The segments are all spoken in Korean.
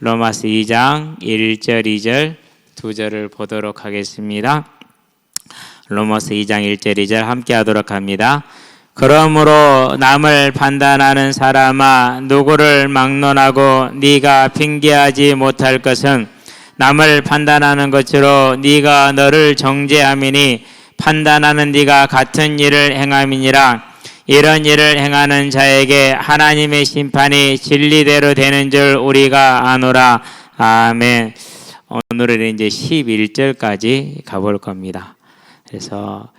로마서 2장 1절, 2절, 2절을 보도록 하겠습니다. 로마서 2장 1절, 2절 함께 하도록 합니다. 그러므로 남을 판단하는 사람아, 누구를 막론하고 네가 핑계하지 못할 것은 남을 판단하는 것으로 네가 너를 정죄함이니 판단하는 네가 같은 일을 행함이니라. 이런 일을 행하는 자에게 하나님의 심판이 진리대로 되는 줄 우리가 아노라. 아멘. 오늘은 이제 11절까지 가볼 겁니다. 그래서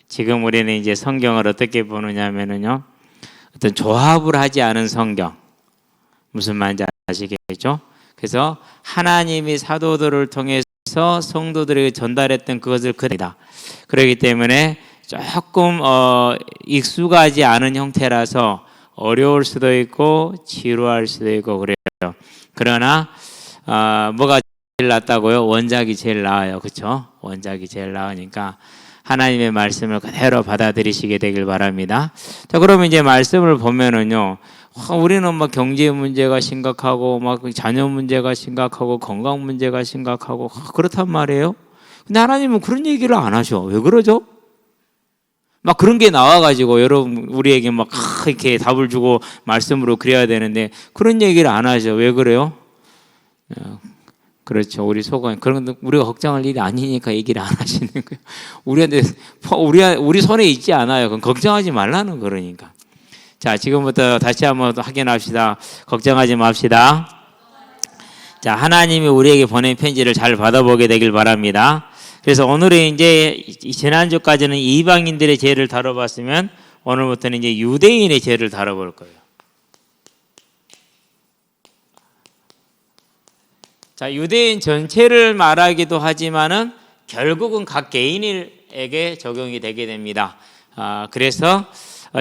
지금 우리는 이제 성경을 어떻게 보느냐면요, 어떤 조합을 하지 않은 성경, 무슨 말인지 아시겠죠? 그래서 하나님이 사도들을 통해서 성도들에게 전달했던 그것을 그립니다. 그렇기 때문에 조금 익숙하지 않은 형태라서 어려울 수도 있고 지루할 수도 있고 그래요. 그러나 뭐가 제일 낫다고요? 원작이 제일 나아요. 그렇죠? 원작이 제일 나으니까 하나님의 말씀을 그대로 받아들이시게 되길 바랍니다. 자, 그러면 이제 말씀을 보면은요, 우리는 막 경제 문제가 심각하고 막 자녀 문제가 심각하고 건강 문제가 심각하고 그렇단 말이에요. 근데 하나님은 그런 얘기를 안 하셔. 왜 그러죠? 막 그런 게 나와가지고 여러분 우리에게 막 이렇게 답을 주고 말씀으로 그래야 되는데 그런 얘기를 안 하죠. 왜 그래요? 그렇죠. 우리 속은 그런 우리가 걱정할 일이 아니니까 얘기를 안 하시는 거예요. 우리한테 우리 손에 있지 않아요. 그럼 걱정하지 말라는 거니까. 자, 지금부터 다시 한번 확인합시다. 걱정하지 맙시다. 자, 하나님이 우리에게 보낸 편지를 잘 받아보게 되길 바랍니다. 그래서 오늘은 이제 지난주까지는 이방인들의 죄를 다뤄봤으면 오늘부터는 이제 유대인의 죄를 다뤄볼 거예요. 자, 유대인 전체를 말하기도 하지만은 결국은 각 개인에게 적용이 되게 됩니다. 그래서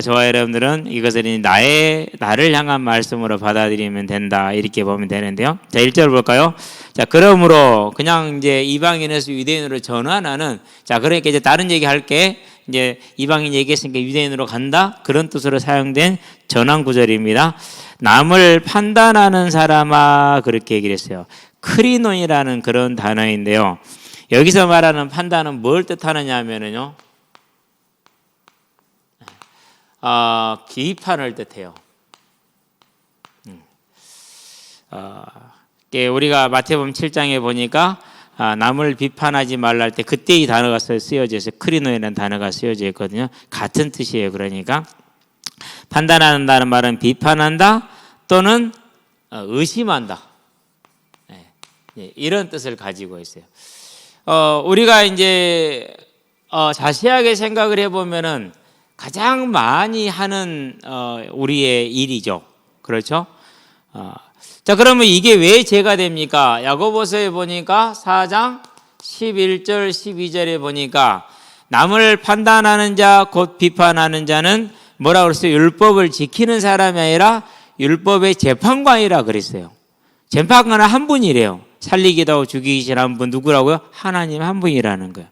저와 여러분들은 이것을 나를 향한 말씀으로 받아들이면 된다, 이렇게 보면 되는데요. 자, 1절 볼까요? 자, 그러므로 그냥 이제 이방인에서 유대인으로 전환하는, 자, 그러니까 이제 다른 얘기 할게. 이제 이방인 얘기했으니까 유대인으로 간다, 그런 뜻으로 사용된 전환 구절입니다. 남을 판단하는 사람아, 그렇게 얘기를 했어요. 크리논이라는 그런 단어인데요. 여기서 말하는 판단은 뭘 뜻하느냐 하면은요, 비판을 뜻해요. 우리가 마태복음 7장에 보니까 남을 비판하지 말라 할 때 그때 이 단어가 쓰여져 있어요. 크리노이라는 단어가 쓰여져 있거든요. 같은 뜻이에요. 그러니까 판단한다는 말은 비판한다 또는 의심한다, 이런 뜻을 가지고 있어요. 우리가 이제 자세하게 생각을 해보면은 가장 많이 하는 우리의 일이죠. 그렇죠? 자, 그러면 이게 왜 죄가 됩니까? 야고보서에 보니까 4장 11절 12절에 보니까 남을 판단하는 자 곧 비판하는 자는 뭐라고 그랬어요? 율법을 지키는 사람이 아니라 율법의 재판관이라 그랬어요. 재판관은 한 분이래요. 살리기도 하고 죽이시는 한 분, 누구라고요? 하나님 한 분이라는 거예요.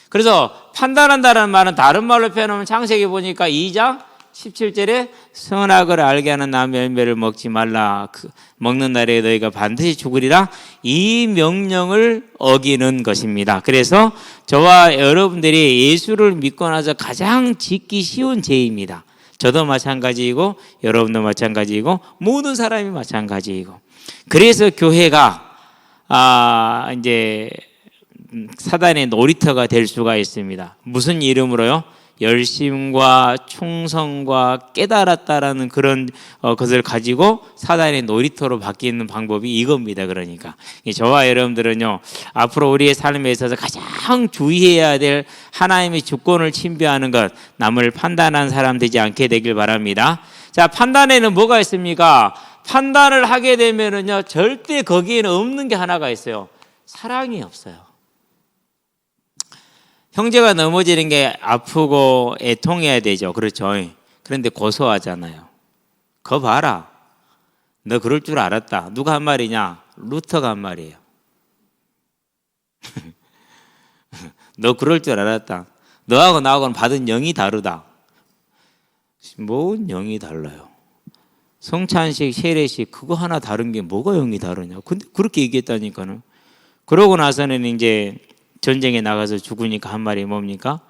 그래서 판단한다는 말은 다른 말로 표현하면 창세기 보니까 2장 17절에 선악을 알게 하는 나무의 열매를 먹지 말라, 먹는 날에 너희가 반드시 죽으리라, 이 명령을 어기는 것입니다. 그래서 저와 여러분들이 예수를 믿고 나서 가장 짓기 쉬운 죄입니다. 저도 마찬가지이고 여러분도 마찬가지이고 모든 사람이 마찬가지이고, 그래서 교회가 이제 사단의 놀이터가 될 수가 있습니다. 무슨 이름으로요? 열심과 충성과 깨달았다라는 그런 것을 가지고 사단의 놀이터로 바뀌는 방법이 이겁니다. 그러니까 저와 여러분들은요, 앞으로 우리의 삶에 있어서 가장 주의해야 될 하나님의 주권을 침범하는 것, 남을 판단한 사람 되지 않게 되길 바랍니다. 자, 판단에는 뭐가 있습니까? 판단을 하게 되면은요, 절대 거기에는 없는 게 하나가 있어요. 사랑이 없어요. 형제가 넘어지는 게 아프고 애통해야 되죠. 그렇죠. 그런데 고소하잖아요. 거 봐라, 너 그럴 줄 알았다. 누가 한 말이냐? 루터가 한 말이에요. 너 그럴 줄 알았다. 너하고 나하고는 받은 영이 다르다. 뭔 영이 달라요? 성찬식, 세례식 그거 하나 다른 게 뭐가 영이 다르냐. 근데 그렇게 얘기했다니까는. 그러고 나서는 이제 전쟁에 나가서 죽으니까 한 말이 뭡니까?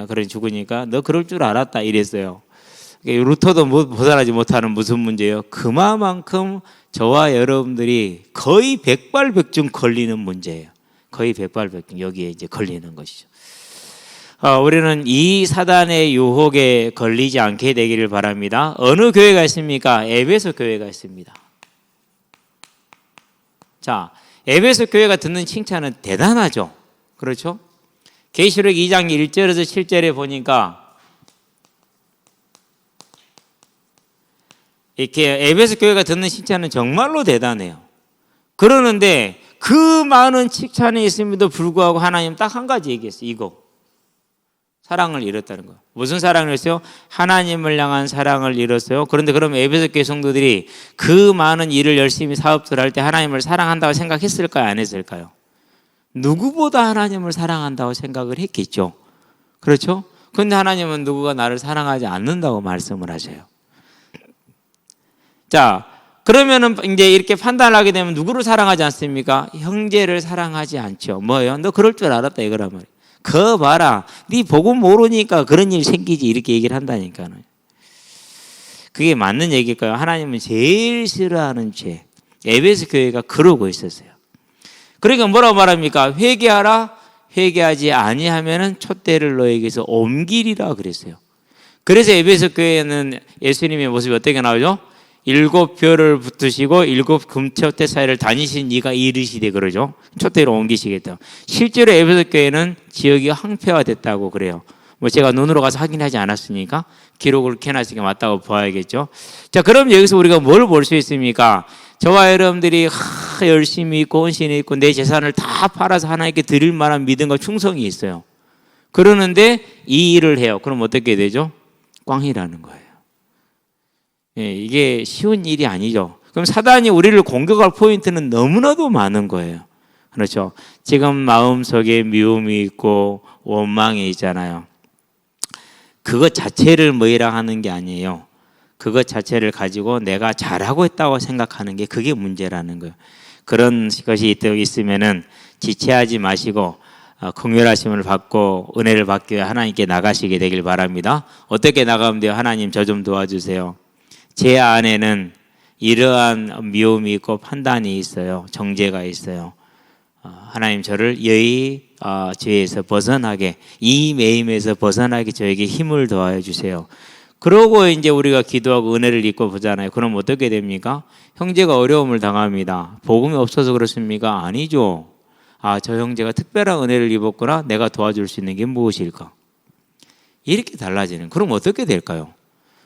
그래 죽으니까 너 그럴 줄 알았다 이랬어요. 루터도 벗어나지 못하는 무슨 문제예요? 그만큼 저와 여러분들이 거의 백발백중 걸리는 문제예요. 거의 백발백중 여기에 이제 걸리는 것이죠. 우리는 이 사단의 유혹에 걸리지 않게 되기를 바랍니다. 어느 교회가 있습니까? 에베소 교회가 있습니다. 자, 에베소 교회가 듣는 칭찬은 대단하죠. 그렇죠? 계시록 2장 1절에서 7절에 보니까 이렇게 에베소 교회가 듣는 칭찬은 정말로 대단해요. 그러는데 그 많은 칭찬이 있음에도 불구하고 하나님 딱 한 가지 얘기했어요. 이거. 사랑을 잃었다는 거예요. 무슨 사랑을 잃었어요? 하나님을 향한 사랑을 잃었어요. 그런데 그럼 에베소 교회 성도들이 그 많은 일을 열심히 사업들 할 때 하나님을 사랑한다고 생각했을까요? 안 했을까요? 누구보다 하나님을 사랑한다고 생각을 했겠죠. 그렇죠? 그런데 하나님은 누구가 나를 사랑하지 않는다고 말씀을 하셔요. 자, 그러면은 이제 이렇게 판단을 하게 되면 누구를 사랑하지 않습니까? 형제를 사랑하지 않죠. 뭐예요? 너 그럴 줄 알았다 이거란 말이에요. 거 봐라. 네 복음 모르니까 그런 일 생기지 이렇게 얘기를 한다니까요. 그게 맞는 얘기일까요? 하나님은 제일 싫어하는 죄. 에베소 교회가 그러고 있었어요. 그러니까 뭐라고 말합니까? 회개하라. 회개하지 아니하면은 촛대를 너에게서 옮기리라 그랬어요. 그래서 에베소 교회는 예수님의 모습이 어떻게 나오죠? 7별을 붙으시고 7 금촛대 사이를 다니신 이가 이르시되 그러죠. 촛대로 옮기시겠다. 실제로 에베소 교회는 지역이 황폐화됐다고 그래요. 뭐 제가 눈으로 가서 확인하지 않았으니까 기록을 켜놨으니까 맞다고 봐야겠죠. 자, 그럼 여기서 우리가 뭘 볼 수 있습니까? 저와 여러분들이 열심히 있고 헌신이 있고 내 재산을 다 팔아서 하나님께 드릴 만한 믿음과 충성이 있어요. 그러는데 이 일을 해요. 그럼 어떻게 되죠? 꽝이라는 거예요. 예, 이게 쉬운 일이 아니죠. 그럼 사단이 우리를 공격할 포인트는 너무나도 많은 거예요. 그렇죠. 지금 마음속에 미움이 있고 원망이 있잖아요. 그것 자체를 뭐이라 하는 게 아니에요. 그것 자체를 가지고 내가 잘하고 있다고 생각하는 게 그게 문제라는 거예요. 그런 것이 있으면은 지체하지 마시고 긍휼하심을 받고 은혜를 받기 위해 하나님께 나가시게 되길 바랍니다. 어떻게 나가면 돼요? 하나님 저 좀 도와주세요. 제 안에는 이러한 미움이 있고 판단이 있어요. 정죄가 있어요. 하나님 저를 여의 죄에서 벗어나게, 이 매임에서 벗어나게 저에게 힘을 더하여 주세요. 그러고 이제 우리가 기도하고 은혜를 입고 보잖아요. 그럼 어떻게 됩니까? 형제가 어려움을 당합니다. 복음이 없어서 그렇습니까? 아니죠. 저 형제가 특별한 은혜를 입었구나. 내가 도와줄 수 있는 게 무엇일까? 이렇게 달라지는. 그럼 어떻게 될까요?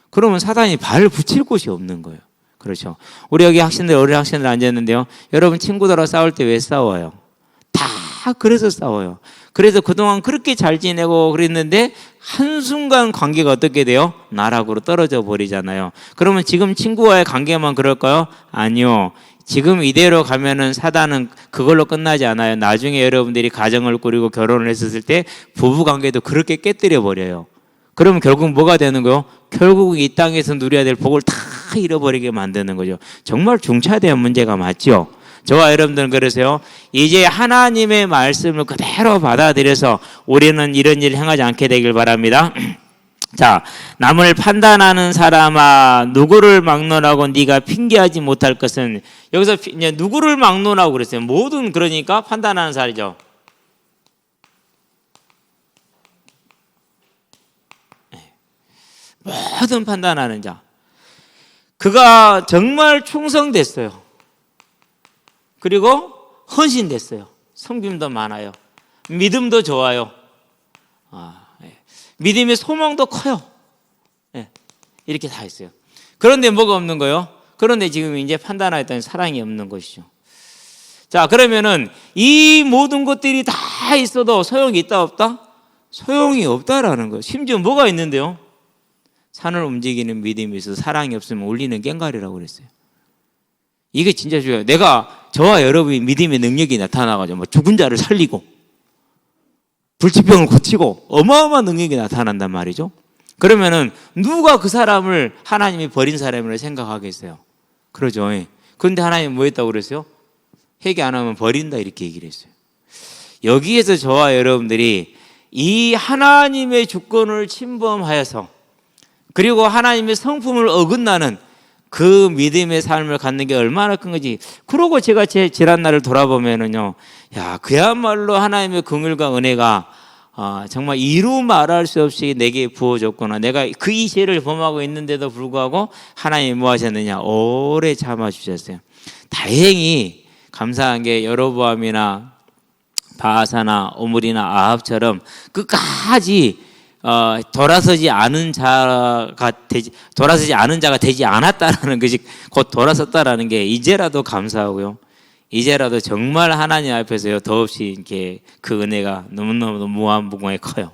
그러면 사단이 발을 붙일 곳이 없는 거예요. 그렇죠. 우리 여기 학생들, 어린 학생들 앉았는데요. 여러분 친구들하고 싸울 때 왜 싸워요? 다 그래서 싸워요. 그래서 그동안 그렇게 잘 지내고 그랬는데 한순간 관계가 어떻게 돼요? 나락으로 떨어져 버리잖아요. 그러면 지금 친구와의 관계만 그럴까요? 아니요. 지금 이대로 가면은 사단은 그걸로 끝나지 않아요. 나중에 여러분들이 가정을 꾸리고 결혼을 했었을 때 부부 관계도 그렇게 깨뜨려 버려요. 그러면 결국 뭐가 되는 거예요? 결국 이 땅에서 누려야 될 복을 다 잃어버리게 만드는 거죠. 정말 중차대한 문제가 맞죠? 저와 여러분들은 그러세요. 이제 하나님의 말씀을 그대로 받아들여서 우리는 이런 일을 행하지 않게 되길 바랍니다. 자, 남을 판단하는 사람아, 누구를 막론하고 네가 핑계하지 못할 것은, 여기서 이제 누구를 막론하고 그랬어요. 모든, 그러니까 판단하는 사람이죠. 모든 판단하는 자. 그가 정말 충성됐어요. 그리고 헌신됐어요. 섬김도 많아요. 믿음도 좋아요. 믿음의 소망도 커요. 이렇게 다 있어요. 그런데 뭐가 없는 거예요? 그런데 지금 이제 판단하였더니 사랑이 없는 것이죠. 자, 그러면은 이 모든 것들이 다 있어도 소용이 있다 없다? 소용이 없다라는 거예요. 심지어 뭐가 있는데요? 산을 움직이는 믿음이 있어서 사랑이 없으면 울리는 꽹과리라고 그랬어요. 이게 진짜 중요해요. 내가 저와 여러분이 믿음의 능력이 나타나가지고 뭐 죽은 자를 살리고 불치병을 고치고 어마어마한 능력이 나타난단 말이죠. 그러면은 누가 그 사람을 하나님이 버린 사람이라고 생각하겠어요? 그러죠. 그런데 하나님 뭐 했다고 그랬어요? 회개 안 하면 버린다 이렇게 얘기를 했어요. 여기에서 저와 여러분들이 이 하나님의 주권을 침범하여서 그리고 하나님의 성품을 어긋나는 그 믿음의 삶을 갖는 게 얼마나 큰 건지. 그러고 제가 제 지난 날을 돌아보면은요, 야, 그야말로 하나님의 긍휼과 은혜가 정말 이루 말할 수 없이 내게 부어졌구나. 내가 그 이 죄를 범하고 있는데도 불구하고 하나님이 뭐 하셨느냐? 오래 참아주셨어요. 다행히 감사한 게 여로보암이나 바하사나 오므리나 아합처럼 끝까지 돌아서지 않은 자가 되지 않았다라는 것이 곧 돌아섰다라는 게 이제라도 감사하고요. 이제라도 정말 하나님 앞에서요 더없이 이렇게 그 은혜가 너무너무 무한무궁하게 커요.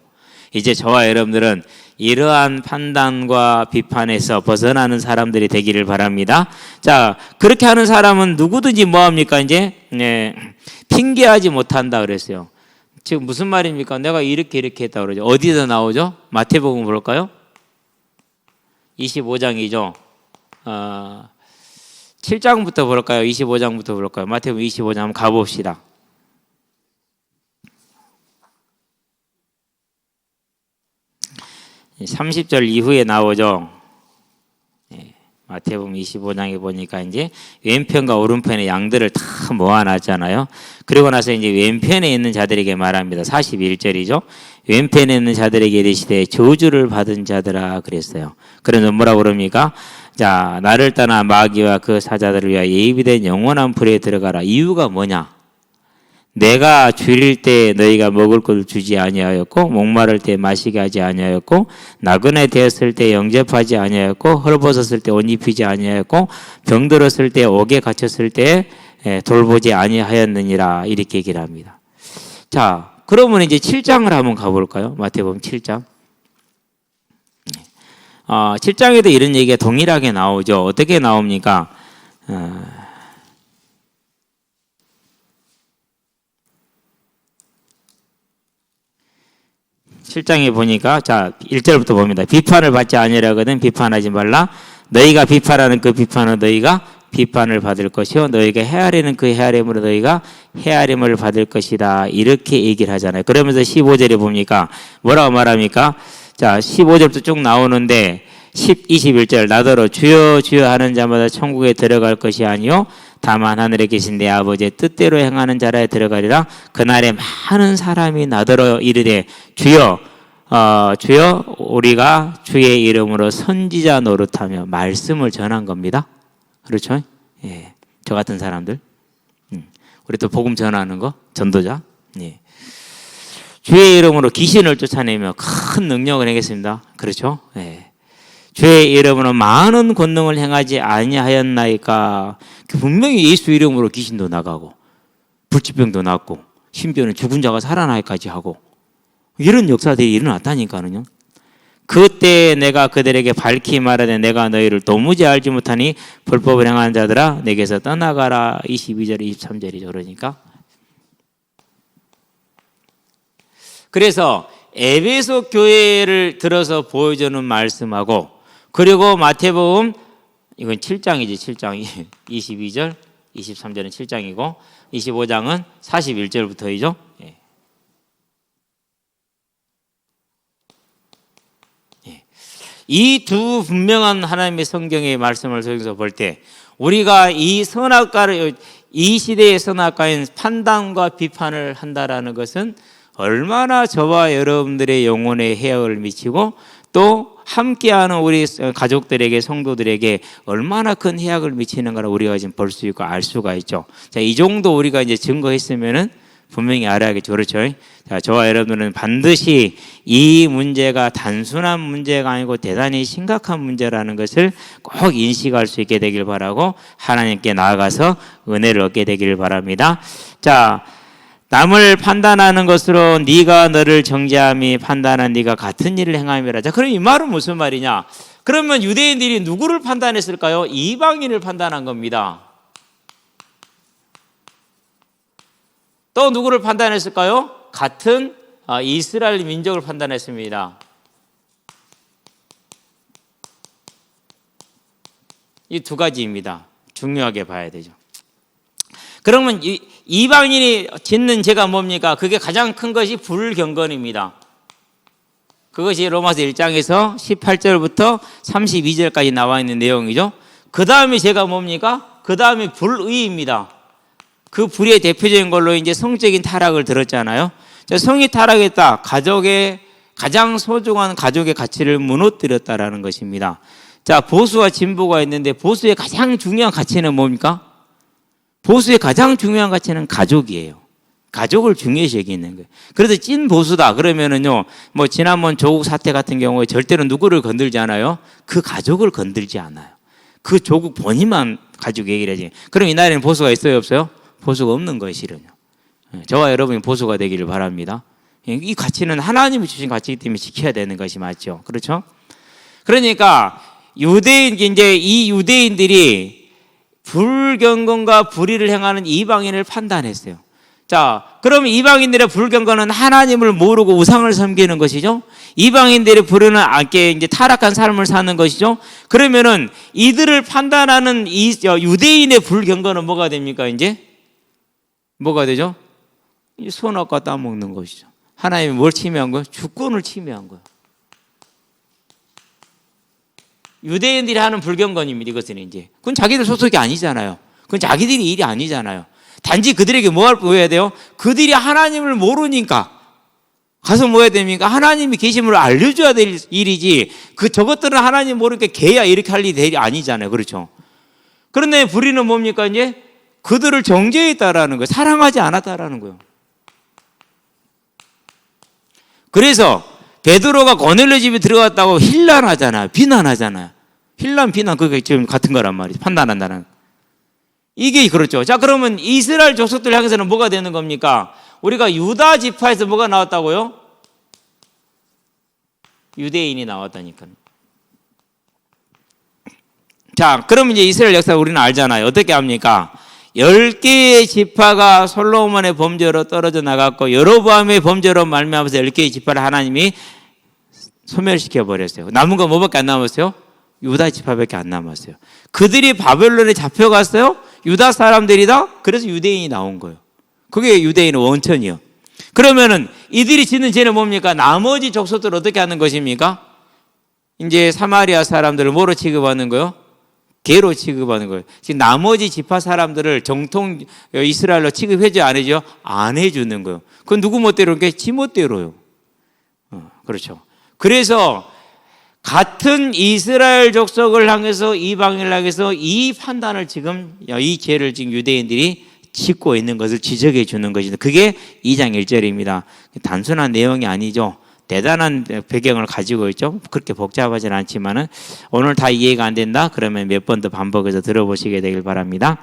이제 저와 여러분들은 이러한 판단과 비판에서 벗어나는 사람들이 되기를 바랍니다. 자, 그렇게 하는 사람은 누구든지 뭐합니까? 이제 핑계하지 못한다 그랬어요. 지금 무슨 말입니까? 내가 이렇게 했다고 그러죠. 어디서 나오죠? 마태복음 볼까요? 25장이죠. 7장부터 볼까요? 25장부터 볼까요? 마태복음 25장 한번 가봅시다. (30절) 이후에 나오죠. 마태복음 25장에 보니까 이제 왼편과 오른편에 양들을 다 모아놨잖아요. 그리고 나서 이제 왼편에 있는 자들에게 말합니다. 41절이죠. 왼편에 있는 자들에게 이르시되 저주를 받은 자들아 그랬어요. 그래서 뭐라고 그럽니까? 자, 나를 떠나 마귀와 그 사자들을 위하여 예비된 영원한 불에 들어가라. 이유가 뭐냐? 내가 줄일 때 너희가 먹을 것을 주지 아니하였고 목마를 때 마시게 하지 아니하였고 나그네 되었을 때 영접하지 아니하였고 헐벗었을 때 옷 입히지 아니하였고 병들었을 때 옥에 갇혔을 때 돌보지 아니하였느니라 이렇게 얘기를 합니다. 자, 그러면 이제 7장을 한번 가볼까요? 마태복음 7장. 7장에도 이런 얘기가 동일하게 나오죠. 어떻게 나옵니까? 7장에 보니까 자 1절부터 봅니다. 비판을 받지 아니하거든 비판하지 말라. 너희가 비판하는 그 비판은 너희가 비판을 받을 것이요 너희가 헤아리는 그 헤아림으로 너희가 헤아림을 받을 것이다. 이렇게 얘기를 하잖아요. 그러면서 15절에 보니까 뭐라고 말합니까? 자 15절부터 쭉 나오는데 21절 나더러 주여 주여 하는 자마다 천국에 들어갈 것이 아니요 다만 하늘에 계신 내 아버지의 뜻대로 행하는 자라에 들어가리라. 그날에 많은 사람이 나더러 이르되 주여 주여 우리가 주의 이름으로 선지자 노릇하며 말씀을 전한 겁니다. 그렇죠? 예, 저 같은 사람들 우리 또 복음 전하는 거 전도자. 예. 주의 이름으로 귀신을 쫓아내며 큰 능력을 행했습니다. 그렇죠? 예. 주의 이름으로 많은 권능을 행하지 아니하였나이까. 분명히 예수 이름으로 귀신도 나가고 불치병도 낫고 심지어는 죽은 자가 살아나기까지 하고 이런 역사들이 일어났다니까요. 그때 내가 그들에게 밝히 말하되 내가 너희를 도무지 알지 못하니 불법을 행하는 자들아 내게서 떠나가라. 22절 23절이죠. 그러니까 그래서 에베소 교회를 들어서 보여주는 말씀하고 그리고 마태복음 이건 7장이지 7장이 22절 23절은 7장이고 25장은 41절부터이죠. 예. 예. 이 두 분명한 하나님의 성경의 말씀을 통해서 볼 때 우리가 이 선악과를 이 시대의 선악과인 판단과 비판을 한다라는 것은 얼마나 저와 여러분들의 영혼에 해악을 미치고 또 함께하는 우리 가족들에게 성도들에게 얼마나 큰 해악을 미치는가를 우리가 지금 볼 수 있고 알 수가 있죠. 자, 이 정도 우리가 이제 증거했으면은 분명히 알아야겠죠. 그렇죠? 자, 저와 여러분들은 반드시 이 문제가 단순한 문제가 아니고 대단히 심각한 문제라는 것을 꼭 인식할 수 있게 되길 바라고 하나님께 나아가서 은혜를 얻게 되기를 바랍니다. 자, 남을 판단하는 것으로 네가 너를 정죄함이 판단한 네가 같은 일을 행함이라. 자, 그럼 이 말은 무슨 말이냐? 그러면 유대인들이 누구를 판단했을까요? 이방인을 판단한 겁니다. 또 누구를 판단했을까요? 같은 이스라엘 민족을 판단했습니다. 이 두 가지입니다. 중요하게 봐야 되죠. 그러면 이방인이 짓는 죄가 뭡니까? 그게 가장 큰 것이 불경건입니다. 그것이 로마서 1장에서 18절부터 32절까지 나와 있는 내용이죠. 그 다음에 죄가 뭡니까? 그 다음에 불의입니다. 그 불의의 대표적인 걸로 이제 성적인 타락을 들었잖아요. 성이 타락했다. 가족의 가장 소중한 가족의 가치를 무너뜨렸다라는 것입니다. 자, 보수와 진보가 있는데 보수의 가장 중요한 가치는 뭡니까? 보수의 가장 중요한 가치는 가족이에요. 가족을 중요시 여기는 거예요. 그래서 찐 보수다 그러면은요, 뭐 지난번 조국 사태 같은 경우에 절대로 누구를 건들지 않아요. 그 가족을 건들지 않아요. 그 조국 본인만 가지고 얘기를 하지. 그럼 이 나라에는 보수가 있어요, 없어요? 보수가 없는 거예요, 실은요. 저와 여러분이 보수가 되기를 바랍니다. 이 가치는 하나님이 주신 가치이기 때문에 지켜야 되는 것이 맞죠. 그렇죠? 그러니까 이제 이 유대인들이 불경건과 불의를 행하는 이방인을 판단했어요. 자, 그럼 이방인들의 불경건은 하나님을 모르고 우상을 섬기는 것이죠. 이방인들의 불의는 이제 타락한 삶을 사는 것이죠. 그러면은 이들을 판단하는 이 유대인의 불경건은 뭐가 됩니까? 이제 뭐가 되죠? 선악과 따먹는 것이죠. 하나님이 뭘 침해한 거예요? 주권을 침해한 거예요. 유대인들이 하는 불경건입니다. 이것은 이제 그건 자기들 소속이 아니잖아요. 그건 자기들이 일이 아니잖아요. 단지 그들에게 뭐 해야 돼요? 그들이 하나님을 모르니까 가서 뭐 해야 됩니까? 하나님이 계심을 알려줘야 될 일이지. 저것들은 하나님 모르니까 개야 이렇게 할 일이 아니잖아요. 그렇죠? 그런데 불의는 뭡니까? 이제 그들을 정죄했다라는 거예요. 사랑하지 않았다라는 거예요. 그래서 베드로가 고넬료 집에 들어갔다고 힐난하잖아요. 비난하잖아요. 힐난, 비난 그게 지금 같은 거란 말이죠. 판단한다는. 이게 그렇죠. 자, 그러면 이스라엘 족속들 향해서는 뭐가 되는 겁니까? 우리가 유다 지파에서 뭐가 나왔다고요? 유대인이 나왔다니까요. 자, 그러면 이제 이스라엘 역사 우리는 알잖아요. 어떻게 합니까? 10개의 지파가 솔로몬의 범죄로 떨어져 나갔고 여로보암의 범죄로 말미암아서 10개의 지파를 하나님이 소멸시켜 버렸어요. 남은 건 뭐밖에 안 남았어요? 유다 지파밖에 안 남았어요. 그들이 바벨론에 잡혀갔어요. 유다 사람들이다. 그래서 유대인이 나온 거예요. 그게 유대인의 원천이요. 그러면은 이들이 짓는 죄는 뭡니까? 나머지 족속들을 어떻게 하는 것입니까? 이제 사마리아 사람들을 뭐로 취급하는 거예요? 개로 취급하는 거예요. 지금 나머지 지파 사람들을 정통 이스라엘로 취급해줘 안 해줘? 안 해주는 거예요. 그건 누구 멋대로인 게 지 멋대로요. 그렇죠. 그래서 같은 이스라엘 족속을 향해서 이방인을 향해서 이 판단을 지금 이 죄를 지금 유대인들이 짓고 있는 것을 지적해 주는 것이죠. 그게 2장 1절입니다. 단순한 내용이 아니죠. 대단한 배경을 가지고 있죠. 그렇게 복잡하진 않지만은 오늘 다 이해가 안 된다? 그러면 몇 번 더 반복해서 들어보시게 되길 바랍니다.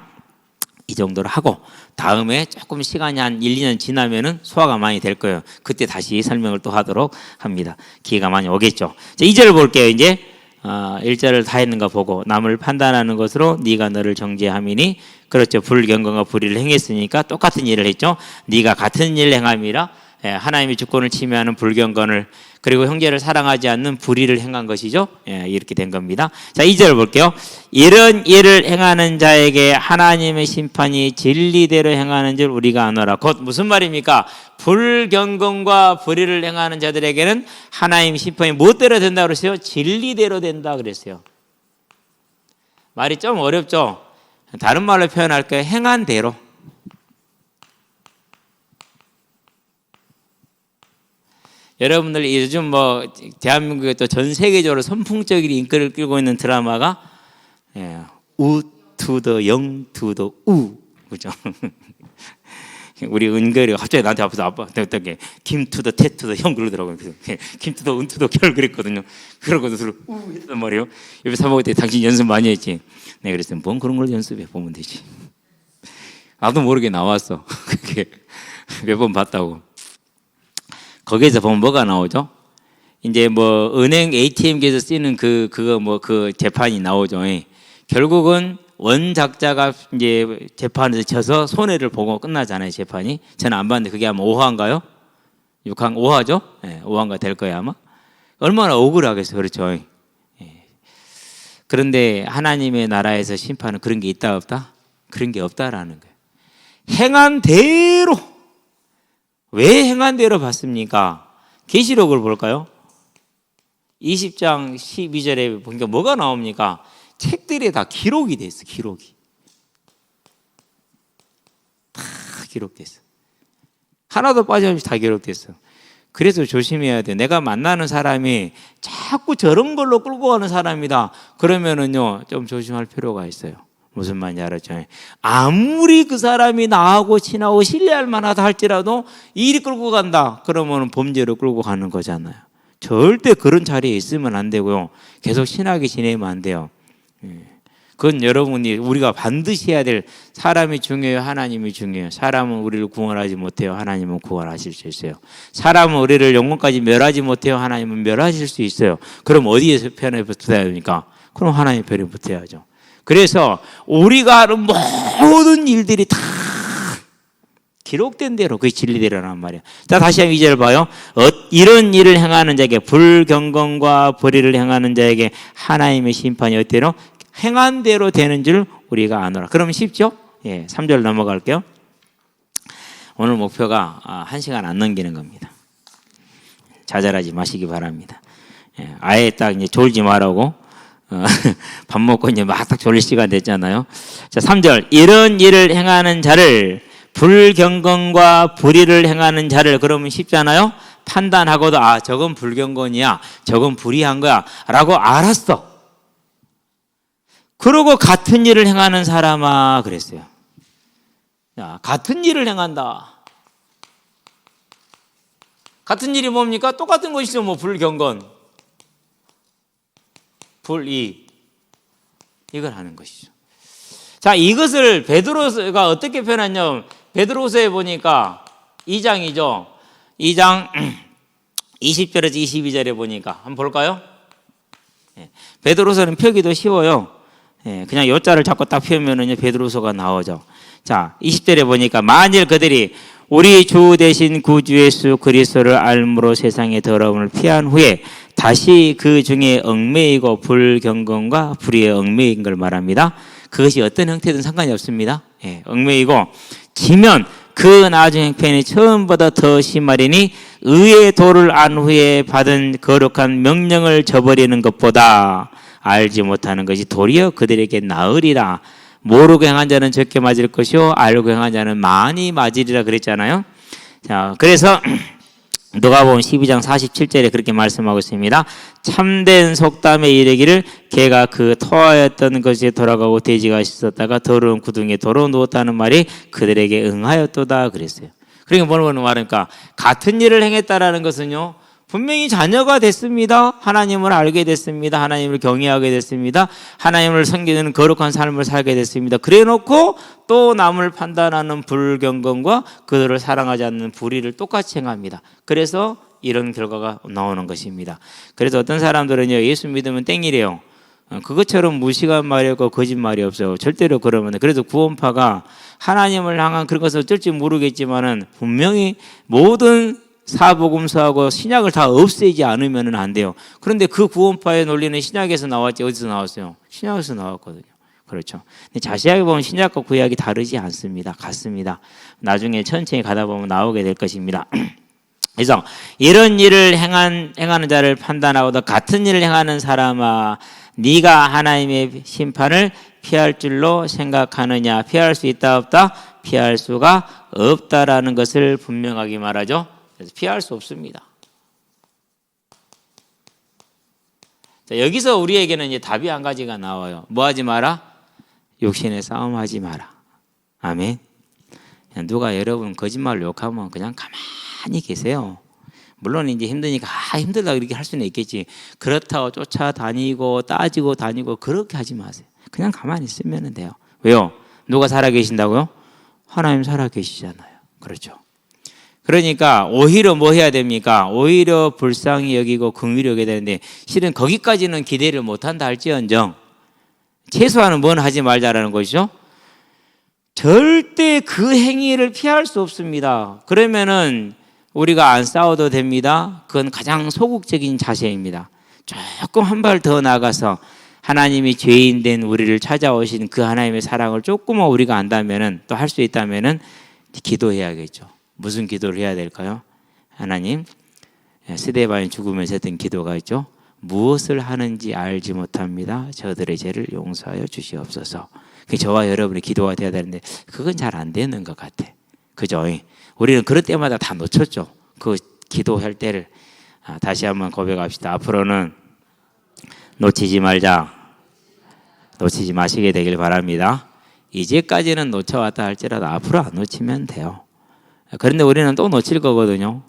이 정도로 하고 다음에 조금 시간이 한 1, 2년 지나면은 소화가 많이 될 거예요. 그때 다시 설명을 또 하도록 합니다. 기회가 많이 오겠죠. 자, 2절 볼게요. 이제 1절을 다 했는가 보고 남을 판단하는 것으로 네가 너를 정죄함이니 그렇죠. 불경건과 불의를 행했으니까 똑같은 일을 했죠. 네가 같은 일을 행함이라 하나님의 주권을 침해하는 불경건을 그리고 형제를 사랑하지 않는 불의를 행한 것이죠. 이렇게 된 겁니다. 자, 2절 볼게요. 이런 일을 행하는 자에게 하나님의 심판이 진리대로 행하는 줄 우리가 아노라. 곧 무슨 말입니까? 불경건과 불의를 행하는 자들에게는 하나님 심판이 무엇대로 된다고 그랬어요? 진리대로 된다 그랬어요. 말이 좀 어렵죠? 다른 말로 표현할까요? 행한 대로. 여러분들 요즘 뭐 대한민국에 또 전 세계적으로 선풍적인 인기를 끌고 있는 드라마가 우 투 더 영 투 더 우 그죠? 우리 은결이가 갑자기 나한테 앞에서 아빠 어떻게 김 투 더 태 투 더 형 그러더라고요. 김 투 더 은 투 더 결 그랬거든요. 그러고도 서로 우 했단 말이에요. 옆에 사먹을 때 당신 연습 많이 했지. 내가 그랬더니 뭔 그런 걸 연습해 보면 되지. 나도 모르게 나왔어. 그게 몇 번 봤다고. 거기에서 보면 뭐가 나오죠? 이제 뭐 은행 ATM기에서 쓰는 그 재판이 나오죠. 결국은 원작자가 이제 재판에서 져서 손해를 보고 끝나잖아요. 재판이. 저는 안 봤는데 그게 아마 5화인가요? 6화, 5화죠? 네, 5화인가 될 거예요 아마. 얼마나 억울하겠어요. 그렇죠. 그런데 하나님의 나라에서 심판은 그런 게 있다 없다? 그런 게 없다라는 거예요. 행한 대로. 왜 행한 대로 받습니까? 계시록을 볼까요? 20장 12절에 보니까 뭐가 나옵니까? 책들에 다 기록이 됐어. 기록이 다 기록됐어. 하나도 빠짐없이 다 기록됐어. 그래서 조심해야 돼. 내가 만나는 사람이 자꾸 저런 걸로 끌고 가는 사람이다. 그러면은요, 좀 조심할 필요가 있어요. 무슨 말인지 알았죠? 아무리 그 사람이 나하고 친하고 신뢰할 만하다 할지라도 일이 끌고 간다. 그러면 범죄로 끌고 가는 거잖아요. 절대 그런 자리에 있으면 안 되고요. 계속 친하게 지내면 안 돼요. 그건 여러분이 우리가 반드시 해야 될, 사람이 중요해요, 하나님이 중요해요. 사람은 우리를 구원하지 못해요, 하나님은 구원하실 수 있어요. 사람은 우리를 영원까지 멸하지 못해요, 하나님은 멸하실 수 있어요. 그럼 어디에서 편에 붙어야 됩니까? 그럼 하나님 편에 붙어야죠. 그래서 우리가 하는 모든 일들이 다 기록된 대로 그게 진리대로란 말이에요. 자, 다시 한번 2절 봐요. 이런 일을 행하는 자에게, 불경건과 불의를 행하는 자에게 하나님의 심판이 어때요? 행한 대로 되는 줄 우리가 아노라. 그러면 쉽죠? 예, 3절 넘어갈게요. 오늘 목표가 1시간 안 넘기는 겁니다. 좌절하지 마시기 바랍니다. 예, 아예 딱 이제 졸지 말라고. 밥 먹고 이제 막 딱 졸릴 시간 됐잖아요. 자, 3절. 이런 일을 행하는 자를, 불경건과 불의를 행하는 자를, 그러면 쉽잖아요? 판단하고도 저건 불경건이야, 저건 불의한 거야 라고 알았어. 그러고 같은 일을 행하는 사람아 그랬어요. 야, 같은 일을 행한다. 같은 일이 뭡니까? 똑같은 것이죠. 뭐 불경건, 불의, 이걸 하는 것이죠. 자, 이것을 베드로가 어떻게 표현하냐면, 베드로서에 보니까 2장이죠. 2장 20절에서 22절에 보니까 한번 볼까요? 베드로서는 펴기도 쉬워요. 그냥 요자를 잡고 딱 펴면은 베드로서가 나오죠. 자, 20절에 보니까 만일 그들이 우리 주 대신 구주 예수 그리스도를 알므로 세상의 더러움을 피한 후에 다시 그 중에 얽매이고 불경건과 불의에 얽매인 걸 말합니다. 그것이 어떤 형태든 상관이 없습니다. 얽매이고 지면 그 나중 형편이 처음보다 더 심하리니 의의 도를 안 후에 받은 거룩한 명령을 저버리는 것보다 알지 못하는 것이 도리어 그들에게 나으리라. 모르고 행한 자는 적게 맞을 것이요 알고 행한 자는 많이 맞으리라 그랬잖아요. 자, 그래서 누가복음 12장 47절에 그렇게 말씀하고 있습니다. 참된 속담에 이르기를 개가 그 토하였던 것에 돌아가고 돼지가 씻었다가 더러운 구덩이에 도로 누웠다는 말이 그들에게 응하였도다 그랬어요. 그러니까 뭐라고 말합니까? 같은 일을 행했다라는 것은요, 분명히 자녀가 됐습니다. 하나님을 알게 됐습니다. 하나님을 경외하게 됐습니다. 하나님을 섬기는 거룩한 삶을 살게 됐습니다. 그래 놓고 또 남을 판단하는 불경건과 그들을 사랑하지 않는 불의를 똑같이 행합니다. 그래서 이런 결과가 나오는 것입니다. 그래서 어떤 사람들은요, 예수 믿으면 땡이래요. 그것처럼 무식한 말이 없고 거짓말이 없어요. 절대로 그러면. 그래서 구원파가 하나님을 향한 그런 것을 어쩔지 모르겠지만은 분명히 모든 사복음서하고 신약을 다 없애지 않으면 안 돼요. 그런데 그 구원파의 논리는 신약에서 나왔지 어디서 나왔어요? 신약에서 나왔거든요. 그렇죠. 근데 자세하게 보면 신약과 구약이 다르지 않습니다. 같습니다. 나중에 천천히 가다 보면 나오게 될 것입니다. 그래서 이런 일을 행하는 자를 판단하고도 같은 일을 행하는 사람아, 네가 하나님의 심판을 피할 줄로 생각하느냐? 피할 수 있다 없다? 피할 수가 없다라는 것을 분명하게 말하죠. 그래서 피할 수 없습니다. 자, 여기서 우리에게는 이제 답이 한 가지가 나와요. 뭐 하지 마라? 욕심의 싸움하지 마라. 아멘. 누가 여러분 거짓말을 욕하면 그냥 가만히 계세요. 물론 이제 힘드니까 힘들다 이렇게 할 수는 있겠지. 그렇다고 쫓아다니고 따지고 다니고 그렇게 하지 마세요. 그냥 가만히 있으면 돼요. 왜요? 누가 살아계신다고요? 하나님 살아계시잖아요. 그렇죠. 그러니까 오히려 뭐 해야 됩니까? 오히려 불쌍히 여기고 긍휼히 여겨야 되는데, 실은 거기까지는 기대를 못한다 할지언정 최소한은 뭔 하지 말자라는 것이죠. 절대 그 행위를 피할 수 없습니다. 그러면은 우리가 안 싸워도 됩니다. 그건 가장 소극적인 자세입니다. 조금 한 발 더 나가서 하나님이 죄인 된 우리를 찾아오신 그 하나님의 사랑을 조금만 우리가 안다면은, 또 할 수 있다면은 기도해야겠죠. 무슨 기도를 해야 될까요? 하나님, 스데반이 죽으면서 했던 기도가 있죠. 무엇을 하는지 알지 못합니다. 저들의 죄를 용서하여 주시옵소서. 그게 저와 여러분의 기도가 돼야 되는데 그건 잘 안 되는 것 같아. 그죠? 우리는 그럴 때마다 다 놓쳤죠. 그 기도할 때를. 다시 한번 고백합시다. 앞으로는 놓치지 말자. 놓치지 마시게 되길 바랍니다. 이제까지는 놓쳐왔다 할지라도 앞으로 안 놓치면 돼요. 그런데 우리는 또 놓칠 거거든요.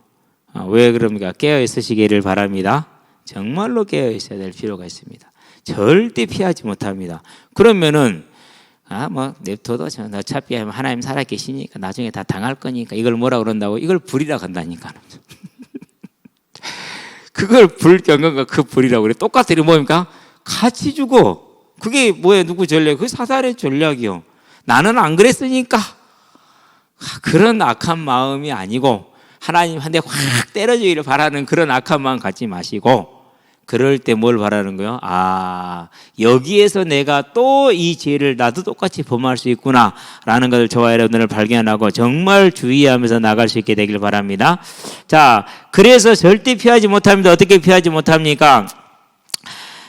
왜 그럽니까? 깨어 있으시기를 바랍니다. 정말로 깨어 있어야 될 필요가 있습니다. 절대 피하지 못합니다. 그러면은 냅둬도 어차피 하나님 살아계시니까 나중에 다 당할 거니까 이걸 뭐라 그런다고? 이걸 불이라 한다니까. 그걸 불경건과 그 불이라고 그래. 똑같은 게 뭡니까? 같이 주고. 그게 뭐예요? 누구 전략? 그게 사단의 전략이요. 나는 안 그랬으니까. 그런 악한 마음이 아니고 하나님 한 대 확 때려주기를 바라는 그런 악한 마음 갖지 마시고, 그럴 때 뭘 바라는 거예요? 여기에서 내가 또 이 죄를 나도 똑같이 범할 수 있구나 라는 것을 저와 여러분들 발견하고 정말 주의하면서 나갈 수 있게 되길 바랍니다. 자, 그래서 절대 피하지 못합니다. 어떻게 피하지 못합니까?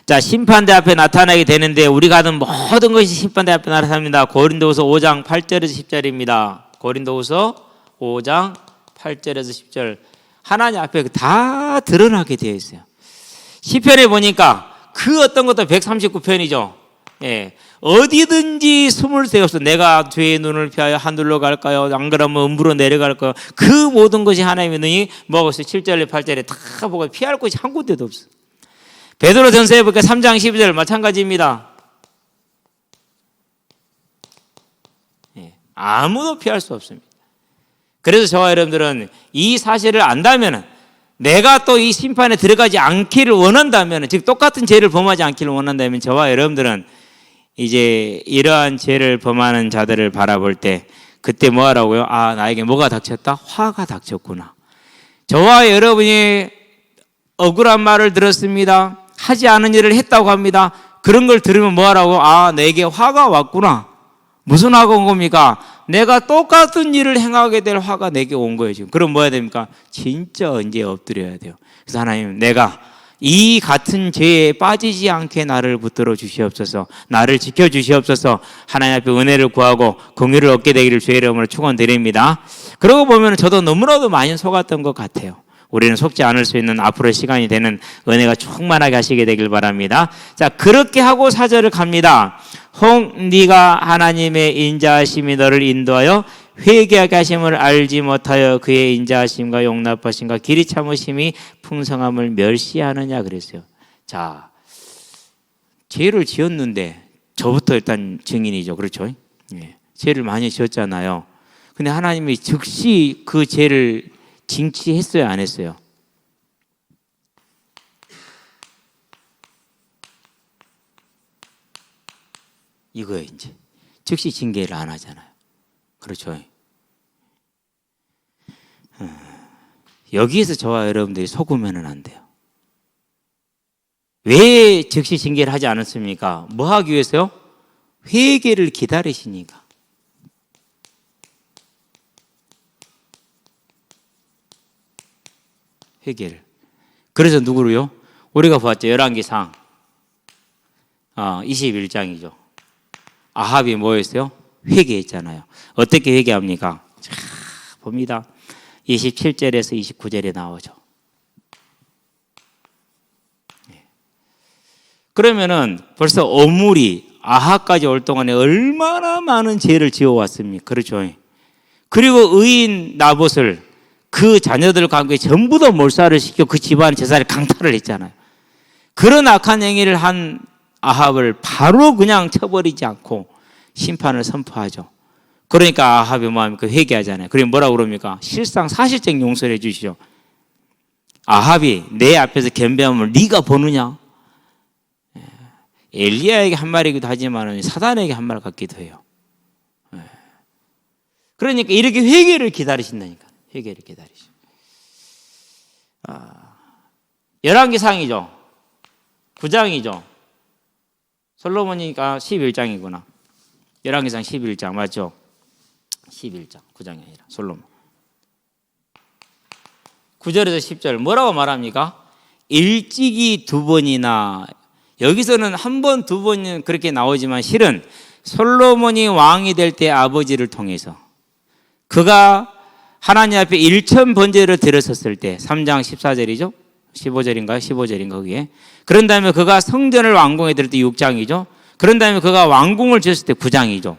자, 심판대 앞에 나타나게 되는데 우리가 하는 모든 것이 심판대 앞에 나타납니다. 고린도후서 5장 8절에서 10절입니다. 고린도후서 5장 8절에서 10절. 하나님 앞에 다 드러나게 되어 있어요. 시편에 보니까 그 어떤 것도 139편이죠. 예. 어디든지 숨을 데 없어. 내가 죄의 눈을 피하여 하늘로 갈까요? 안 그러면 음부로 내려갈까요? 그 모든 것이 하나님의 눈이 뭐가 있어요? 7절에 8절에 다 보고 피할 곳이 한 군데도 없어. 베드로전서에 보니까 3장 12절 마찬가지입니다. 예. 아무도 피할 수 없습니다. 그래서 저와 여러분들은 이 사실을 안다면, 내가 또 이 심판에 들어가지 않기를 원한다면, 즉 똑같은 죄를 범하지 않기를 원한다면, 저와 여러분들은 이제 이러한 죄를 범하는 자들을 바라볼 때 그때 뭐 하라고요? 나에게 뭐가 닥쳤다? 화가 닥쳤구나. 저와 여러분이 억울한 말을 들었습니다. 하지 않은 일을 했다고 합니다. 그런 걸 들으면 뭐 하라고? 내게 화가 왔구나. 무슨 화가 온 겁니까? 내가 똑같은 일을 행하게 될 화가 내게 온 거예요, 지금. 그럼 뭐 해야 됩니까? 진짜 이제 엎드려야 돼요. 그래서 하나님, 내가 이 같은 죄에 빠지지 않게 나를 붙들어 주시옵소서. 나를 지켜 주시옵소서. 하나님 앞에 은혜를 구하고 공의를 얻게 되기를 주의 이름으로 축원드립니다. 그러고 보면 저도 너무나도 많이 속았던 것 같아요. 우리는 속지 않을 수 있는 앞으로의 시간이 되는 은혜가 충만하게 하시게 되길 바랍니다. 자, 그렇게 하고 4절을 갑니다. 혹 네가 하나님의 인자하심이 너를 인도하여 회개하게 하심을 알지 못하여 그의 인자하심과 용납하심과 길이 참으심이 풍성함을 멸시하느냐 그랬어요. 자, 죄를 지었는데 저부터 일단 증인이죠. 그렇죠? 예. 죄를 많이 지었잖아요. 근데 하나님이 즉시 그 죄를 징치했어요, 안 했어요? 이거예요, 이제. 즉시 징계를 안 하잖아요. 그렇죠? 여기에서 저와 여러분들이 속으면 안 돼요. 왜 즉시 징계를 하지 않았습니까? 뭐 하기 위해서요? 회개를 기다리시니까. 회개를. 그래서 누구로요? 우리가 봤죠. 열왕기상 21장이죠. 아합이 뭐였어요? 회개했잖아요. 어떻게 회개합니까? 자, 봅니다. 27절에서 29절에 나오죠. 그러면은 벌써 어물이 아합까지 올 동안에 얼마나 많은 죄를 지어왔습니까? 그렇죠. 그리고 의인 나봇을 그 자녀들과 함께 전부 다 몰살을 시켜 그 집안 재산을 강탈을 했잖아요. 그런 악한 행위를 한 아합을 바로 그냥 쳐버리지 않고 심판을 선포하죠. 그러니까 아합이 뭐합니까? 회개하잖아요. 그리고 뭐라고 그럽니까? 실상 사실적 용서를 해주시죠. 아합이 내 앞에서 겸비함을 네가 보느냐? 엘리야에게 한 말이기도 하지만 사단에게 한 말 같기도 해요. 그러니까 이렇게 회개를 기다리신다니까. 회개를 기다리시죠. 열왕기상이죠. 9장이죠. 솔로몬이니까 11장이구나. 열왕기상 11장 맞죠? 11장 9장이 아니라 솔로몬. 9절에서 10절 뭐라고 말합니까? 일찍이 두 번이나, 여기서는 한 번, 두 번은 그렇게 나오지만 실은 솔로몬이 왕이 될 때 아버지를 통해서 그가 하나님 앞에 일천 번제를 드렸었을 때 3장 14절이죠? 15절인가요? 15절인가 거기에. 그런 다음에 그가 성전을 완공해 드릴 때 6장이죠. 그런 다음에 그가 왕궁을 지었을 때 9장이죠.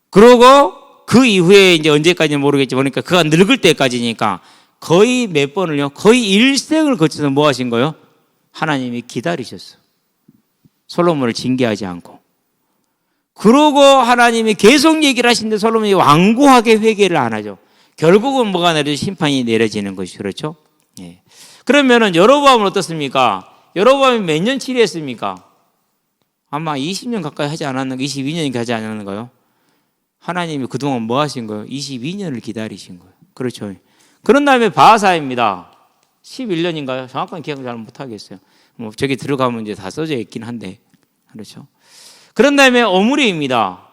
그러고 그 이후에 이제 언제까지는 모르겠지. 보니까 그가 늙을 때까지니까 거의 몇 번을요? 거의 일생을 거쳐서 뭐 하신 거예요? 하나님이 기다리셨어. 솔로몬을 징계하지 않고. 그러고 하나님이 계속 얘기를 하시는데 솔로몬이 완고하게 회개를 안 하죠. 결국은 뭐가 내려져? 심판이 내려지는 것이 그렇죠. 예. 그러면은 여로보암은 어떻습니까? 여로보암이 몇 년 치리했습니까? 아마 20년 가까이 하지 않았는가? 22년이 하지 않았는가요? 하나님이 그동안 뭐 하신 거예요? 22년을 기다리신 거예요. 그렇죠. 그런 다음에 바하사입니다. 11년인가요? 정확한 기억 잘 못하겠어요. 뭐 저기 들어가면 이제 다 써져 있긴 한데. 그렇죠. 그런 다음에 오므리입니다.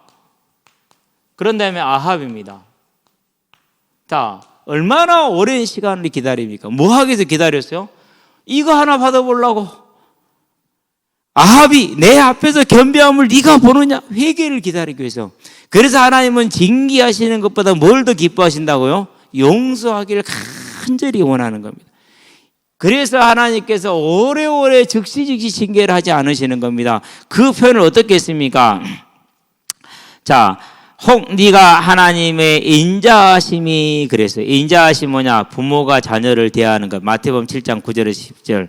그런 다음에 아합입니다. 자, 얼마나 오랜 시간을 기다립니까? 뭐 하기 위해서 기다렸어요? 이거 하나 받아보려고. 아합이 내 앞에서 겸비함을 네가 보느냐? 회개를 기다리기 위해서. 그래서 하나님은 징계하시는 것보다 뭘 더 기뻐하신다고요? 용서하기를 간절히 원하는 겁니다. 그래서 하나님께서 오래오래 즉시 징계를 하지 않으시는 겁니다. 그 표현을 어떻게 했습니까? 자, 혹 네가 하나님의 인자하심이 그랬어요. 인자하심 뭐냐? 부모가 자녀를 대하는 것. 마태복음 7장 9절에서 10절.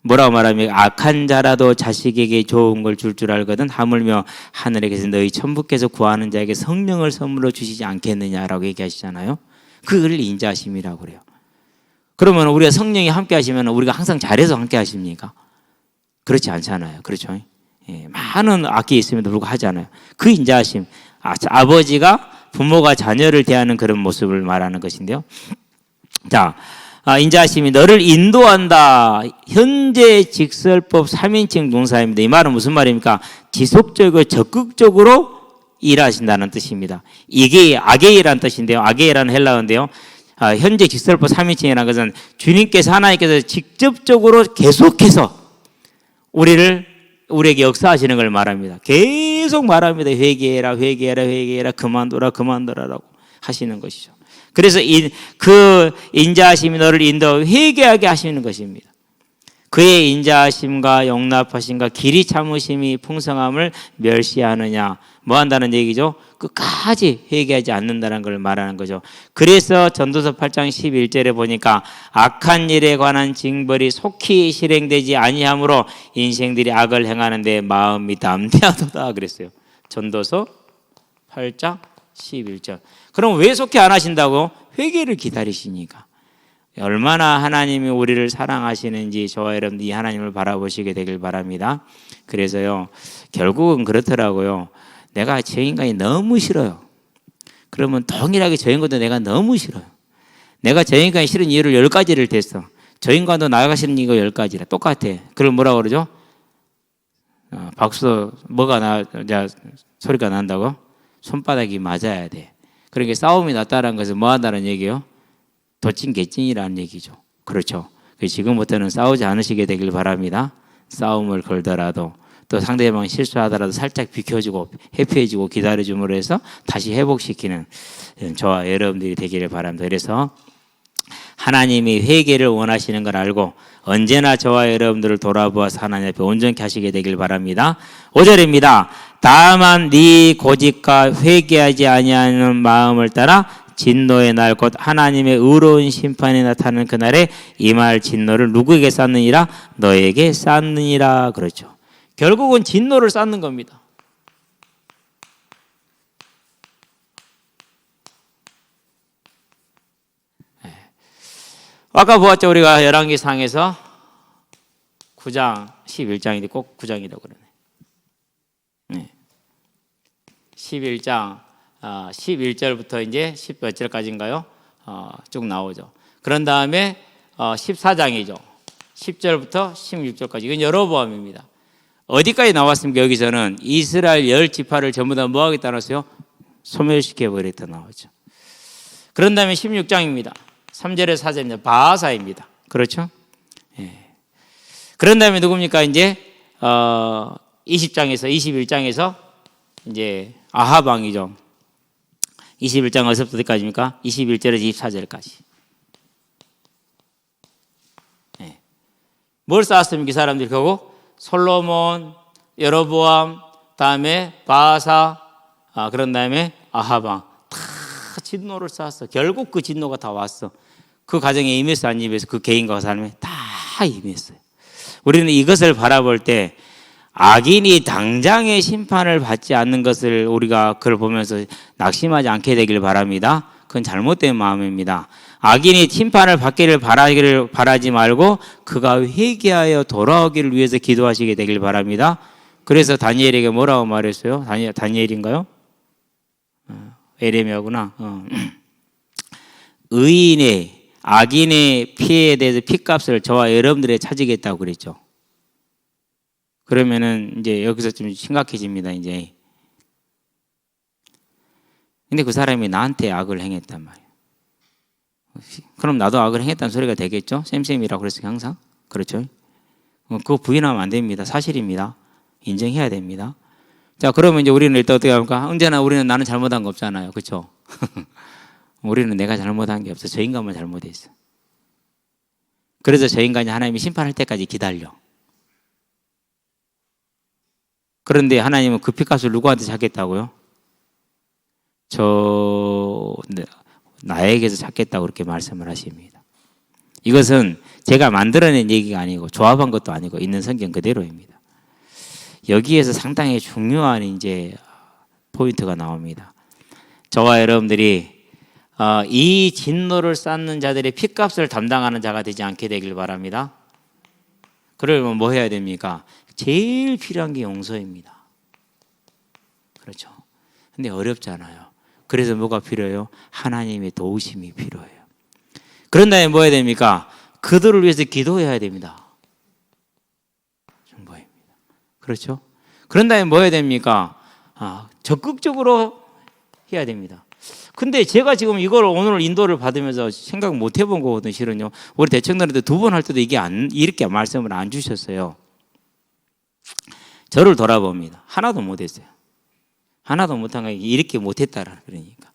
뭐라고 말합니까? 악한 자라도 자식에게 좋은 걸 줄 알거든 하물며 하늘에 계신 너희 천부께서 구하는 자에게 성령을 선물로 주시지 않겠느냐라고 얘기하시잖아요. 그걸 인자하심이라고 그래요. 그러면 우리가 성령이 함께 하시면 우리가 항상 잘해서 함께 하십니까? 그렇지 않잖아요. 그렇죠? 예, 많은 악기 있음에도 불구하고 하잖아요. 그 인자하심. 아버지가 부모가 자녀를 대하는 그런 모습을 말하는 것인데요. 자, 인자하심이 너를 인도한다. 현재 직설법 3인칭 동사입니다. 이 말은 무슨 말입니까? 지속적이고 적극적으로 일하신다는 뜻입니다. 이게 아게이라는 뜻인데요. 아게이라는 헬라어인데요. 현재 직설법 3인칭이라는 것은 주님께서 하나님께서 직접적으로 계속해서 우리에게 역사하시는 걸 말합니다. 계속 말합니다. 회개해라, 회개해라, 회개해라, 그만둬라라고 하시는 것이죠. 그래서 그 인자하심이 너를 회개하게 하시는 것입니다. 그의 인자하심과 용납하심과 길이 참으심이 풍성함을 멸시하느냐. 뭐 한다는 얘기죠? 끝까지 회개하지 않는다는 걸 말하는 거죠. 그래서 전도서 8장 11절에 보니까 악한 일에 관한 징벌이 속히 실행되지 아니하므로 인생들이 악을 행하는데 마음이 담대하도다 그랬어요. 전도서 8장 11절. 그럼 왜 속히 안 하신다고? 회개를 기다리시니까. 얼마나 하나님이 우리를 사랑하시는지 저와 여러분들이 하나님을 바라보시게 되길 바랍니다. 그래서요, 결국은 그렇더라고요. 내가 저 인간이 너무 싫어요. 그러면 동일하게 저 인간도 내가 너무 싫어요. 내가 저 인간이 싫은 이유를 10가지를 댔어. 저 인간도 나가 싫은 이유가 10가지라. 똑같아. 그걸 뭐라고 그러죠? 박수, 소리가 난다고? 손바닥이 맞아야 돼. 그러니까 싸움이 났다는 것은 뭐 한다는 얘기예요? 도찐개찐이라는 얘기죠. 그렇죠. 지금부터는 싸우지 않으시게 되길 바랍니다. 싸움을 걸더라도 또 상대방이 실수하더라도 살짝 비켜주고 회피해주고 기다려줌으로 해서 다시 회복시키는 저와 여러분들이 되기를 바랍니다. 그래서 하나님이 회개를 원하시는 걸 알고 언제나 저와 여러분들을 돌아보아서 하나님 앞에 온전케 하시게 되길 바랍니다. 5절입니다. 다만 네 고집과 회개하지 아니하는 마음을 따라 진노의 날 곧 하나님의 의로운 심판이 나타나는 그날에 임할 진노를 누구에게 쌓느니라? 너에게 쌓느니라. 그렇죠. 결국은 진노를 쌓는 겁니다. 아까 보았죠. 우리가 열왕기상에서 9장 11장인데 꼭 9장이라고 그러네. 11장 11절부터 이제 10몇 절까지인가요? 쭉 나오죠. 그런 다음에 14장이죠. 10절부터 16절까지. 이건 여로보암입니다. 어디까지 나왔습니까? 여기서는 이스라엘 10지파를 전부 다 뭐 하겠다 나왔어요? 소멸시켜 버렸다 나오죠. 그런 다음에 16장입니다. 3절에 4절입니다. 바하사입니다. 그렇죠? 예. 그런 다음에 누굽니까? 이제 20장에서 21장에서 이제 아합 왕이죠. 21장 어디서부터 어디까지입니까? 21절에서 24절까지. 예. 뭘 쌓았습니까? 이 사람들이 그거 솔로몬, 여로보암, 다음에 바하사, 그런 다음에 아합 왕. 다 진노를 쌓았어. 결국 그 진노가 다 왔어. 그 가정에 임했어, 안 임했어? 그 개인과 삶에 다 임했어요. 우리는 이것을 바라볼 때 악인이 당장의 심판을 받지 않는 것을 우리가 그걸 보면서 낙심하지 않게 되길 바랍니다. 그건 잘못된 마음입니다. 악인이 심판을 받기를 바라지 말고 그가 회개하여 돌아오기를 위해서 기도하시게 되길 바랍니다. 그래서 다니엘에게 뭐라고 말했어요? 다니엘인가요? 에레미야구나. 의인의 악인의 피해에 대해서 피값을 저와 여러분들에 찾으겠다고 그랬죠. 그러면은 이제 여기서 좀 심각해집니다, 이제. 근데 그 사람이 나한테 악을 행했단 말이에요. 그럼 나도 악을 행했다는 소리가 되겠죠? 쌤쌤이라고 그랬어요, 항상. 그렇죠? 그거 부인하면 안 됩니다. 사실입니다. 인정해야 됩니다. 자, 그러면 이제 우리는 일단 어떻게 합니까? 언제나 우리는 나는 잘못한 거 없잖아요. 그렇죠? 우리는 내가 잘못한 게 없어. 저 인간만 잘못했어. 그래서 저 인간이 하나님이 심판할 때까지 기다려. 그런데 하나님은 그 피값을 누구한테 찾겠다고요? 나에게서 찾겠다고 그렇게 말씀을 하십니다. 이것은 제가 만들어낸 얘기가 아니고 조합한 것도 아니고 있는 성경 그대로입니다. 여기에서 상당히 중요한 이제 포인트가 나옵니다. 저와 여러분들이 이 진노를 쌓는 자들의 피값을 담당하는 자가 되지 않게 되길 바랍니다. 그러면 뭐 해야 됩니까? 제일 필요한 게 용서입니다. 그렇죠. 근데 어렵잖아요. 그래서 뭐가 필요해요? 하나님의 도우심이 필요해요. 그런 다음에 뭐 해야 됩니까? 그들을 위해서 기도해야 됩니다. 중보입니다. 그렇죠? 그런 다음에 뭐 해야 됩니까? 적극적으로 해야 됩니다. 근데 제가 지금 이걸 오늘 인도를 받으면서 생각 못 해본 거거든요, 실은요. 우리 대청단한테 2번 할 때도 이렇게 말씀을 안 주셨어요. 저를 돌아봅니다. 하나도 못했어요. 하나도 못한 거 이렇게 못했다라 그러니까.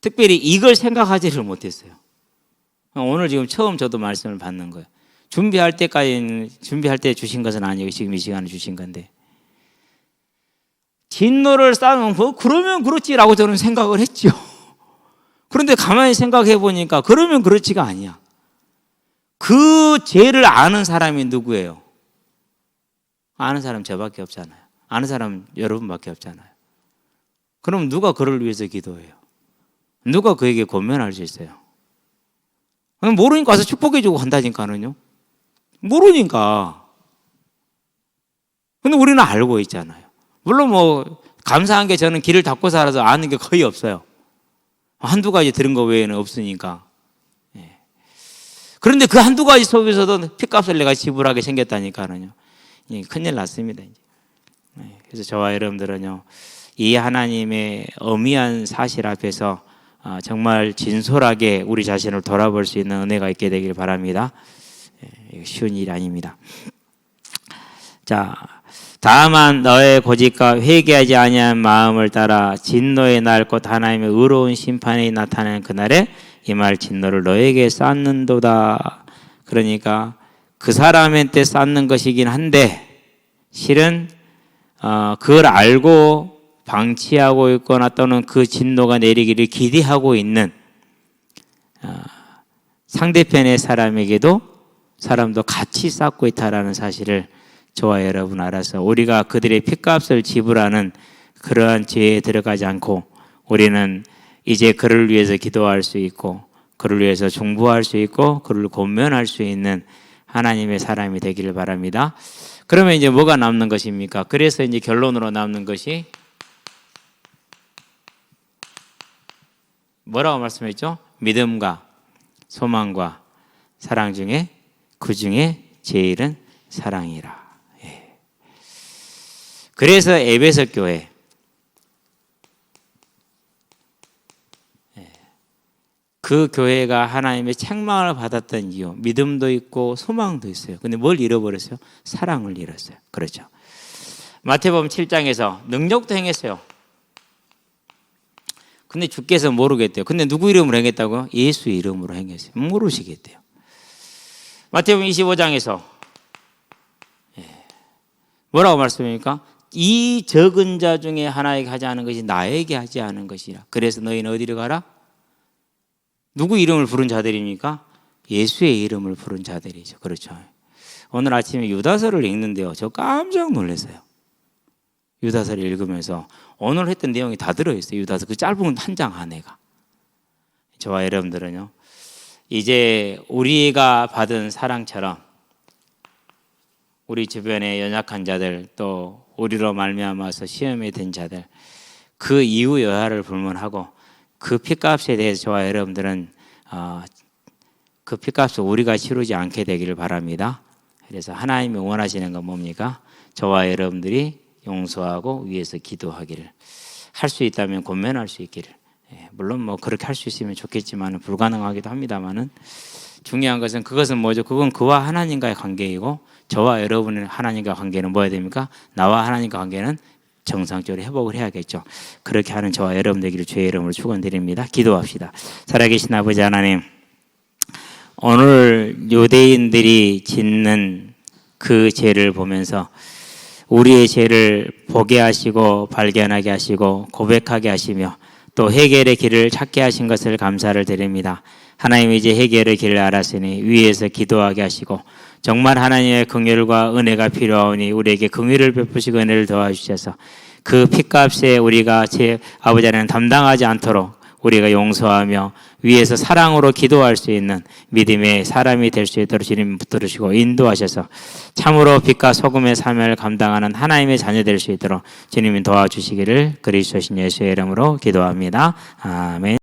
특별히 이걸 생각하지를 못했어요. 오늘 지금 처음 저도 말씀을 받는 거예요. 준비할 때 주신 것은 아니고 지금 이 시간에 주신 건데. 진노를 쌓는 거 그러면 그렇지라고 저는 생각을 했죠. 그런데 가만히 생각해 보니까 그러면 그렇지가 아니야. 그 죄를 아는 사람이 누구예요? 아는 사람 저밖에 없잖아요. 아는 사람 여러분밖에 없잖아요. 그럼 누가 그를 위해서 기도해요? 누가 그에게 권면할 수 있어요? 모르니까 와서 축복해주고 한다니까는요. 모르니까. 근데 우리는 알고 있잖아요. 물론 뭐 감사한 게 저는 길을 닦고 살아서 아는 게 거의 없어요. 한두 가지 들은 거 외에는 없으니까. 그런데 그 한두 가지 속에서도 핏값을 내가 지불하게 생겼다니까는요. 큰일 났습니다. 그래서 저와 여러분들은요, 이 하나님의 어미한 사실 앞에서 정말 진솔하게 우리 자신을 돌아볼 수 있는 은혜가 있게 되길 바랍니다. 쉬운 일이 아닙니다. 자, 다만 너의 고집과 회개하지 아니한 마음을 따라 진노의 날 곧 하나님의 의로운 심판이 나타나는 그날에 이 말 진노를 너에게 쌓는도다. 그러니까 그 사람한테 쌓는 것이긴 한데 실은 그걸 알고 방치하고 있거나 또는 그 진노가 내리기를 기대하고 있는 상대편의 사람도 같이 쌓고 있다라는 사실을 저와 여러분 알아서 우리가 그들의 핏값을 지불하는 그러한 죄에 들어가지 않고 우리는 이제 그를 위해서 기도할 수 있고 그를 위해서 중보할 수 있고 그를 권면할 수 있는 하나님의 사람이 되기를 바랍니다. 그러면 이제 뭐가 남는 것입니까? 그래서 이제 결론으로 남는 것이 뭐라고 말씀했죠? 믿음과 소망과 사랑 중에 그 중에 제일은 사랑이라. 그래서 에베소 교회 그 교회가 하나님의 책망을 받았던 이유, 믿음도 있고 소망도 있어요. 근데 뭘 잃어버렸어요? 사랑을 잃었어요. 그렇죠. 마태복음 7장에서 능력도 행했어요. 근데 주께서 모르겠대요. 근데 누구 이름으로 행했다고요? 예수 이름으로 행했어요. 모르시겠대요. 마태복음 25장에서 뭐라고 말씀합니까? 이 적은 자 중에 하나에게 하지 않은 것이 나에게 하지 않은 것이라. 그래서 너희는 어디로 가라? 누구 이름을 부른 자들입니까? 예수의 이름을 부른 자들이죠. 그렇죠. 오늘 아침에 유다서를 읽는데요. 저 깜짝 놀랐어요. 유다서를 읽으면서 오늘 했던 내용이 다 들어있어요. 유다서 그 짧은 한 장 안에가. 저와 여러분들은요, 이제 우리가 받은 사랑처럼 우리 주변의 연약한 자들, 또 우리로 말미암아서 시험에 든 자들, 그 이유 여하를 불문하고 그 핏값에 대해서 저와 여러분들은 그 핏값을 우리가 치르지 않게 되기를 바랍니다. 그래서 하나님이 원하시는 건 뭡니까? 저와 여러분들이 용서하고 위에서 기도하기를, 할 수 있다면 권면할 수 있기를. 물론 뭐 그렇게 할 수 있으면 좋겠지만 불가능하기도 합니다만은, 중요한 것은 그것은 뭐죠? 그건 그와 하나님과의 관계이고, 저와 여러분의 하나님과 관계는 뭐야 됩니까? 나와 하나님과 관계는 정상적으로 회복을 해야겠죠. 그렇게 하는 저와 여러분 되기를 주의 이름으로 축원드립니다. 기도합시다. 살아계신 아버지 하나님, 오늘 유대인들이 짓는 그 죄를 보면서 우리의 죄를 보게 하시고 발견하게 하시고 고백하게 하시며 또 해결의 길을 찾게 하신 것을 감사를 드립니다. 하나님, 이제 해결의 길을 알았으니 위에서 기도하게 하시고 정말 하나님의 긍휼과 은혜가 필요하오니 우리에게 긍휼을 베푸시고 은혜를 도와주셔서 그 핏값에 우리가 제 아버지 하나님 담당하지 않도록 우리가 용서하며 위에서 사랑으로 기도할 수 있는 믿음의 사람이 될 수 있도록 주님 붙들으시고 인도하셔서 참으로 빛과 소금의 사명을 감당하는 하나님의 자녀 될 수 있도록 주님이 도와주시기를 그리스도신 예수의 이름으로 기도합니다. 아멘.